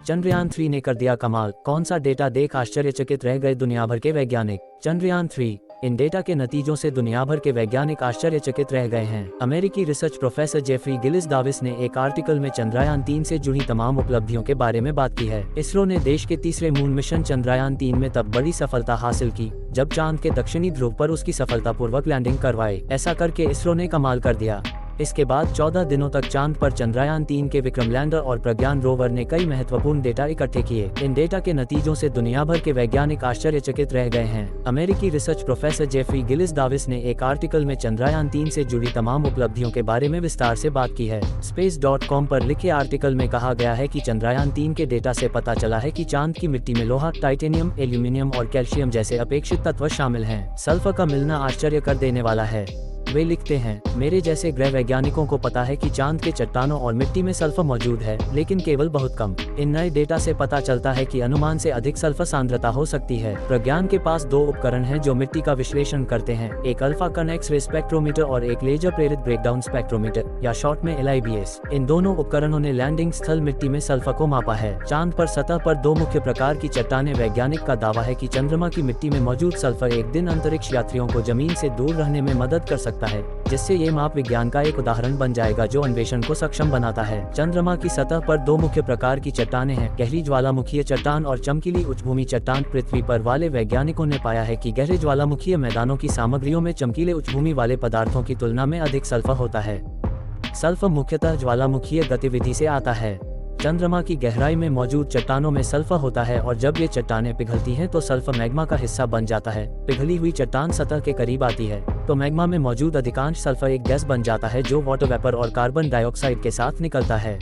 चंद्रयान 3 ने कर दिया कमाल, कौन सा डेटा देख आश्चर्यचकित रह गए दुनिया भर के वैज्ञानिक। चंद्रयान 3, इन डेटा के नतीजों से दुनिया भर के वैज्ञानिक आश्चर्यचकित रह गए हैं। अमेरिकी research professor Jeffrey Gillies Davis ने एक आर्टिकल में चंद्रयान 3 से जुड़ी तमाम उपलब्धियों के बारे में बात की है। इसरो ने देश के तीसरे मून मिशन चंद्रयान 3 में तब बड़ी सफलता हासिल की जब चांद के दक्षिणी ध्रुव पर उसकी सफलतापूर्वक लैंडिंग करवाई। ऐसा करके इसरो ने कमाल कर दिया। इसके बाद 14 दिनों तक चांद पर चंद्रयान 3 के विक्रम लैंडर और प्रज्ञान रोवर ने कई महत्वपूर्ण डेटा इकट्ठे किए। इन डेटा के नतीजों से दुनिया भर के वैज्ञानिक आश्चर्यचकित रह गए हैं। अमेरिकी research professor Jeffrey Gillies Davis ने एक आर्टिकल में चंद्रयान 3 से जुड़ी तमाम उपलब्धियों के बारे में विस्तार से बात की है। Space.com पर लिखे आर्टिकल में कहा गया है कि चंद्रयान 3 के डेटा से पता चला है कि चांद की मिट्टी में लोहा, टाइटेनियम, एल्यूमिनियम और कैल्शियम जैसे अपेक्षित तत्व शामिल हैं। सल्फर का मिलना आश्चर्य कर देने वाला है। वे लिखते हैं, मेरे जैसे ग्रह वैज्ञानिकों को पता है कि चांद के चट्टानों और मिट्टी में सल्फर मौजूद है, लेकिन केवल बहुत कम। इन नए डेटा से पता चलता है कि अनुमान से अधिक सल्फर सांद्रता हो सकती है। प्रज्ञान के पास 2 उपकरण हैं जो मिट्टी का विश्लेषण करते हैं, एक अल्फा कण एक्स-रे स्पेक्ट्रोमीटर और एक लेजर प्रेरित ब्रेकडाउन स्पेक्ट्रोमीटर या शॉर्ट में LIBS। इन दोनों उपकरणों ने लैंडिंग स्थल मिट्टी में सल्फर को मापा है। चांद पर सतह पर 2 मुख्य प्रकार की चट्टानें। वैज्ञानिक का दावा है कि चंद्रमा की मिट्टी में मौजूद सल्फर एक दिन अंतरिक्ष यात्रियों को जमीन से दूर रहने में मदद कर सकता है, जिससे ये माप विज्ञान का एक उदाहरण बन जाएगा जो अन्वेषण को सक्षम बनाता है। चंद्रमा की सतह पर 2 मुख्य प्रकार की चट्टानें हैं, गहरी ज्वालामुखीय चट्टान और चमकीली उच्चभूमि चट्टान। पृथ्वी पर वाले वैज्ञानिकों ने पाया है कि गहरे ज्वालामुखीय मैदानों की सामग्रियों में चमकीले उच्चभूमि वाले पदार्थों की तुलना में अधिक सल्फर होता है। सल्फर मुख्यतः ज्वालामुखीय गतिविधि से आता है। चंद्रमा की गहराई में मौजूद चट्टानों में सल्फर होता है और जब ये चट्टानें पिघलती हैं तो सल्फर मैग्मा का हिस्सा बन जाता है। पिघली हुई चट्टान सतह के करीब आती है तो मैग्मा में मौजूद अधिकांश सल्फर एक गैस बन जाता है जो वाटर वेपर और कार्बन डाइऑक्साइड के साथ निकलता है।